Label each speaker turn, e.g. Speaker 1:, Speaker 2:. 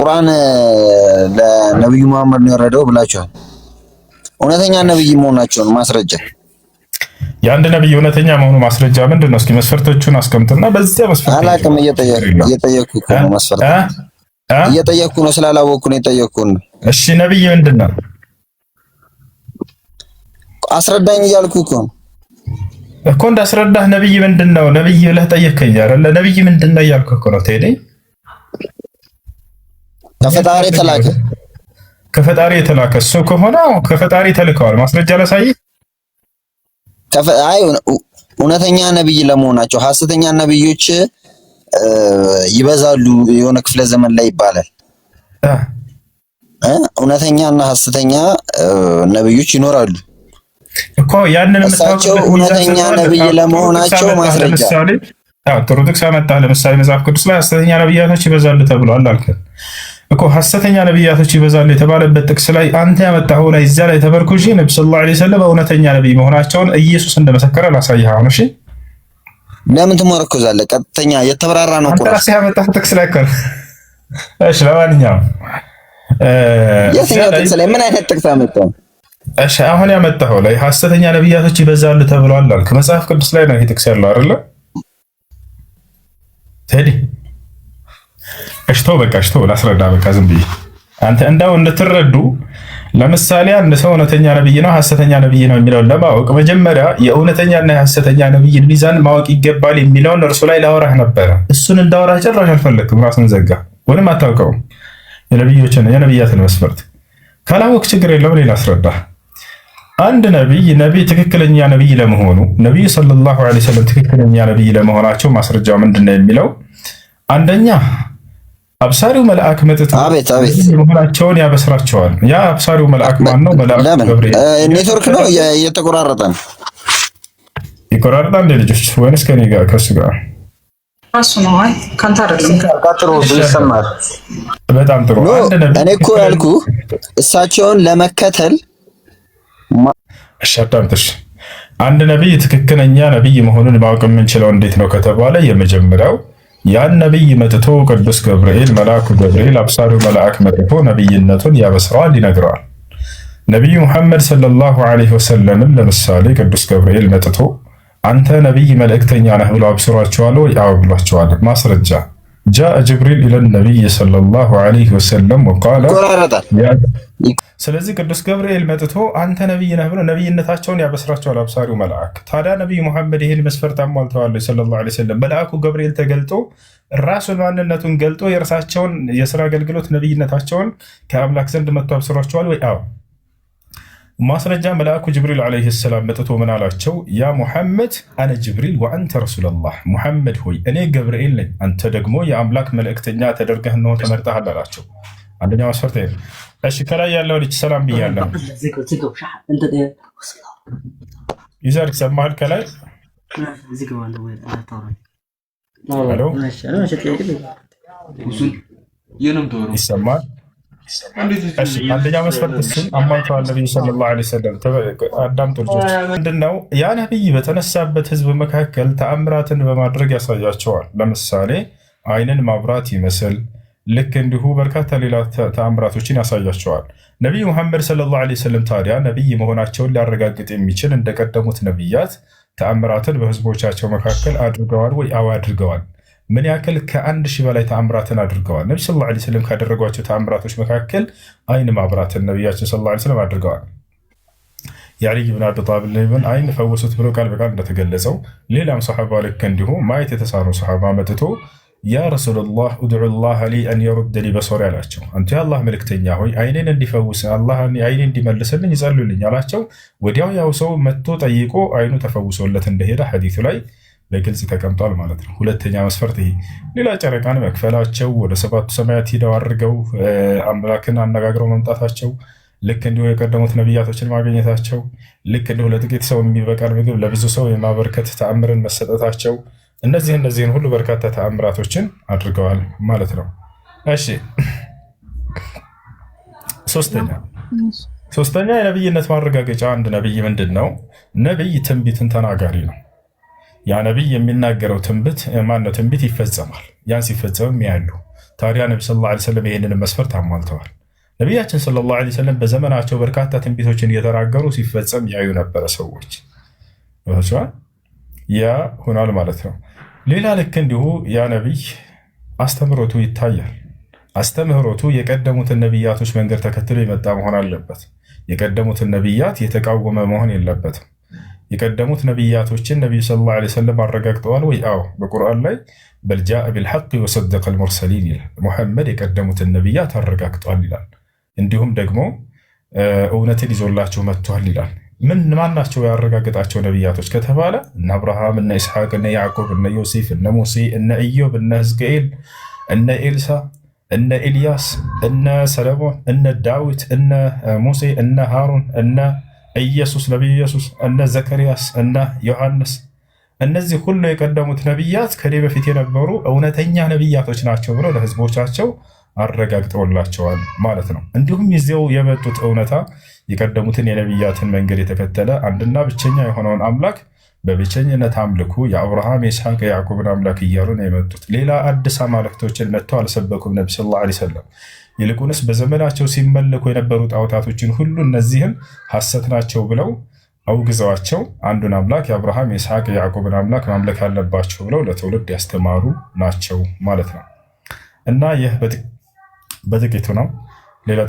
Speaker 1: ቁርአን ለነብዩ መሐመድ ነው የወረደው ብላችኋል። እውነተኛ ነብይ መሆናቸውን ማስረጃ
Speaker 2: የአንድ ነብይ እውነተኛ መሆኑ ማስረጃ ምንድነው? እስኪ መስፈርቶቹን አስቀምጥና በዚያ መስፈርት
Speaker 1: አላቅም። እየጠየኩ ነው መስፈርት እየጠየኩ ነው ስላላወቅኩ ነው የጠየኩ ነው።
Speaker 2: እሺ ነብይ ምንድነው?
Speaker 1: አስረዳኝ እያልኩ
Speaker 2: እኮ እንዳስረዳህ ነብይ ምንድነው? ነብይ ብለህ ጠየከኝ አይደል? ነብይ ምንድነው እያልኩህ እኮ ነው። ተሄደኝ ከፈጣሪ የተላከ እሱ ከሆነ ከፈጣሪ ተልከዋል። ማስረጃ ላሳይ።
Speaker 1: አይ እውነተኛ ነብይ ለመሆናቸው ሐሰተኛ ነብዮች ይበዛሉ የሆነ ክፍለ ዘመን ላይ ይባላል። እውነተኛና ሐሰተኛ ነብዮች ይኖራሉ
Speaker 2: እኮ ያንን
Speaker 1: የምታውቀው እውነተኛ ነብይ ለመሆናቸው ማስረጃ።
Speaker 2: ጥሩ ጥቅስ አመጣህ። ለምሳሌ መጽሐፍ ቅዱስ ላይ ሐሰተኛ ነብያቶች ይበዛሉ ተብሏል አልከ እኮ። ሐሰተኛ ነብያቶች ይበዛሉ የተባለበት ጥቅስ ላይ አንተ ያመጣኸው ላይ እዚያ ላይ ተመርኩዤ ነብዩ ሰለላሁ ዐለይሂ ወሰለም እውነተኛ ነብይ መሆናቸውን ኢየሱስ እንደመሰከረ ላሳይህ። አሁን እሺ
Speaker 1: ለምን ትመረኮዛለህ? ቀጥተኛ የተብራራ ነው ቁርአን
Speaker 2: አንተ ያመጣኸው ጥቅስ ላይ እኮ። እሺ ለማንኛውም
Speaker 1: የትኛው ጥቅስ ላይ ምን አይነት ጥቅስ አመጣው?
Speaker 2: እሺ አሁን ያመጣኸው ላይ ሐሰተኛ ነብያቶች ይበዛሉ ተብሏል አልክ። መጽሐፍ ቅዱስ ላይ ነው ይሄ ጥቅስ ያለው አይደለ? ቴዲ እሽቶ በቃ እሽቶ ላስረዳ። በቃ ዝም ብዬ አንተ እንዳው እንድትረዱ። ለምሳሌ አንድ ሰው እውነተኛ ነብይ ነው ሐሰተኛ ነብይ ነው የሚለውን ለማወቅ መጀመሪያ የእውነተኛና የሐሰተኛ ነብይን ሚዛን ማወቅ ይገባል የሚለውን እርሱ ላይ ላወራህ ነበረ። እሱን እንዳወራህ ጭራሽ አልፈለግም። ራስን ዘጋ። ወንም አታውቀውም የነብያትን መስፈርት። ካላወቅ ችግር የለውም ሌላ አስረዳ። አንድ ነብይ ትክክለኛ ነብይ ለመሆኑ ነብዩ ሰለላሁ ዐለይሂ ወሰለም ትክክለኛ ነብይ ለመሆናቸው ማስረጃው ምንድነው የሚለው አንደኛ አብሳሪው መልአክ መጥቶ መሆናቸውን ያበስራቸዋል። ያ አብሳሪው መልአክ ማን ነው? መልአክ ገብርኤል።
Speaker 1: ኔትወርክ ነው እየተቆራረጠ ነው።
Speaker 2: ይቆራረጣል እንደ ልጆች ወይንስ ከኔ ጋር ከሱ ጋር?
Speaker 3: እሱ ነው። አይ ካንተ አይደለም።
Speaker 1: ቀጥሮ ይሰማል።
Speaker 2: በጣም ጥሩ። አንድ ነብይ
Speaker 1: እኔ እኮ ያልኩ እሳቸውን ለመከተል
Speaker 2: አሻታምጥሽ አንድ ነብይ ትክክለኛ ነብይ መሆኑን ማወቅ የምንችለው እንዴት ነው ከተባለ የመጀመሪያው ያን ነብይ መጥቶ ቅዱስ ገብርኤል መልአኩ ገብርኤል አብሳሪው መልአክ መጥቶ ነብይነቱን ያበስረዋል፣ ይነግረዋል። ነብዩ መሐመድ ሰለላሁ ዐለይሂ ወሰለም ለምሳሌ ቅዱስ ገብርኤል መጥቶ አንተ ነብይ መልእክተኛ ነህ ብሎ አብስሯቸዋል ወይ? አዎ ብሏቸዋል። ማስረጃ ጃአ ጅብሪል ኢለ ነብይ ሰለላሁ ዐለይሂ ወሰለም ወቃለ። ስለዚህ ቅዱስ ገብርኤል መጥቶ አንተ ነብይ ነህ ብሎ ነብይነታቸውን ያበስራቸዋል አብሳሪው መልአክ። ታዲያ ነብዩ መሐመድ ይህን መስፈርት አሟልተዋል ሰለላሁ ዐለይሂ ወሰለም። መልአኩ ገብርኤል ተገልጦ ራሱን ማንነቱን ገልጦ የእርሳቸውን የሥራ አገልግሎት ነብይነታቸውን ከአምላክ ዘንድ መጥቶ አብስሯቸዋል ወይ? አዎ። ማስረጃ መልአኩ ጅብሪል ዐለይሂ ሰላም መጥቶ ምን አላቸው? ያ ሙሐመድ አነ ጅብሪል ወአንተ ረሱለላህ፣ ሙሐመድ ሆይ እኔ ገብርኤል ነኝ፣ አንተ ደግሞ የአምላክ መልእክተኛ ተደርገህ ነው ተመርጠሃል አላቸው። አንደኛው መስፈርት ይሄ። እሺ ከላይ ያለው ልጅ ሰላም ብያለሁ። ይዛርክ ሰማሃል? ከላይ ይሰማል? እሺ አንደኛው መስፈርት እሱን አሟልተዋል ነብዩ ሰለላሁ ዐለይሂ ወሰለም። አዳምጡ ልጆች። ምንድነው ያ ነብይ በተነሳበት ህዝብ መካከል ተአምራትን በማድረግ ያሳያቸዋል። ለምሳሌ አይንን ማብራት ይመስል ልክ እንዲሁ በርካታ ሌላ ተአምራቶችን ያሳያቸዋል። ነቢዩ መሐመድ ሰለላሁ ዐለይሂ ወሰለም ታዲያ ነቢይ መሆናቸውን ሊያረጋግጥ የሚችል እንደቀደሙት ነቢያት ተአምራትን በህዝቦቻቸው መካከል አድርገዋል ወይ? አዎ አድርገዋል። ምን ያክል? ከ1000 በላይ ተአምራትን አድርገዋል። ነቢ ሰለላሁ ዐለይሂ ወሰለም ካደረጓቸው ተአምራቶች መካከል አይን ማብራትን ነቢያችን ሰለላሁ ዐለይሂ ወሰለም አድርገዋል። የዓሊ ብን አቢ ጣሊብን አይን ፈወሱት ብሎ ቃል በቃል እንደተገለጸው ሌላም ሰሓባ ልክ እንዲሁ ማየት የተሳነው ሰሓባ መጥቶ ያ ረሱላላህ ኡድዑ ላህ ሊ አን የሩደኒ በሶሪ አላቸው። አንቱ የአላህ መልክተኛ ሆይ አይኔን እንዲፈውስ አላህ አይኔን እንዲመልስልኝ ይጸልዩልኝ አላቸው። ወዲያው ያው ሰው መጥቶ ጠይቆ አይኑ ተፈውሶለት እንደሄደ ሐዲሱ ላይ በግልጽ ተቀምጧል ማለት ነው። ሁለተኛ መስፈርት ይሄ። ሌላ ጨረቃን መክፈላቸው፣ ወደ 7ቱ ሰማያት ሂደው አድርገው አምላክን አነጋግረው መምጣታቸው፣ ልክ እንዲሁ የቀደሙት ነቢያቶችን ማግኘታቸው፣ ልክ እንዲሁ ለጥቂት ሰው የሚበቃን ምግብ ለብዙ ሰው የማበርከት ተአምርን መሰጠታቸው፣ እነዚህን ሁሉ በርካታ ተአምራቶችን አድርገዋል ማለት ነው። እሺ ሶስተኛ የነብይነት ማረጋገጫ አንድ ነብይ ምንድን ነው? ነብይ ትንቢትን ተናጋሪ ነው። ያ ነቢይ የሚናገረው ትንቢት ይፈጸማል። ያን ሲፈጸምም ያሉ ታዲያ ነቢ ሰለላሁ ዐለይሂ ወሰለም ይህንን መስፈርት አሟልተዋል። ነቢያችን ሰለላሁ ዐለይሂ ወሰለም በዘመናቸው በርካታ ትንቢቶችን እየተናገሩ ሲፈጸም ያዩ ነበረ ሰዎች። ያ ሆኗል ማለት ነው። ሌላ ልክ እንዲሁ ያ ነቢይ አስተምህሮቱ ይታያል። አስተምህሮቱ የቀደሙትን ነቢያቶች መንገድ ተከትሎ የመጣ መሆን አለበት። የቀደሙትን ነቢያት የተቃወመ መሆን የለበትም። የቀደሙት ነቢያቶችን ነቢዩ ሰለላሁ ዐለይሂ ወሰለም አረጋግጠዋል ወይ? አዎ፣ በቁርአን ላይ በል ጃአ ቢልሐቅ ወሰደቀል ሙርሰሊን ይላል። ሙሐመድ የቀደሙትን ነቢያት አረጋግጧል ይላል። እንዲሁም ደግሞ እውነትን ይዞላቸው መጥቷል ይላል። ማን ናቸው ያረጋገጣቸው ነቢያቶች ከተባለ እነ አብርሃም፣ እነ ኢስሐቅ፣ እነ ያዕቆብ፣ እነ ዮሴፍ፣ እነ ሙሴ፣ እነ ኢዮብ፣ እነ ሕዝቅኤል፣ እነ ኤልሳ፣ እነ ኤልያስ፣ እነ ሰለሞን፣ እነ ዳዊት፣ እነ ሙሴ፣ እነ ሃሩን፣ እነ ኢየሱስ፣ ነቢዩ ኢየሱስ፣ እነ ዘከርያስ፣ እነ ዮሐንስ። እነዚህ ሁሉ የቀደሙት ነቢያት ከኔ በፊት የነበሩ እውነተኛ ነቢያቶች ናቸው ብለው ለህዝቦቻቸው አረጋግጠውላቸዋል ማለት ነው። እንዲሁም ይዘው የመጡት እውነታ የቀደሙትን የነቢያትን መንገድ የተከተለ አንድና ብቸኛ የሆነውን አምላክ በብቸኝነት አምልኩ፣ የአብርሃም የይስሐቅ የያዕቆብን አምላክ እያሉ ነው የመጡት። ሌላ አዲስ አማልክቶችን መጥተው አልሰበኩም ነቢ ሰለላሁ ዐለይሂ ወሰለም። ይልቁንስ በዘመናቸው ሲመለኩ የነበሩ ጣዖታቶችን ሁሉ እነዚህን ሐሰት ናቸው ብለው አውግዘዋቸው አንዱን አምላክ የአብርሃም የይስሐቅ የያዕቆብን አምላክ ማምለክ አለባቸው ብለው ለትውልድ ያስተማሩ ናቸው ማለት ነው። እና ይህ በጥቂቱ ነው። ሌላ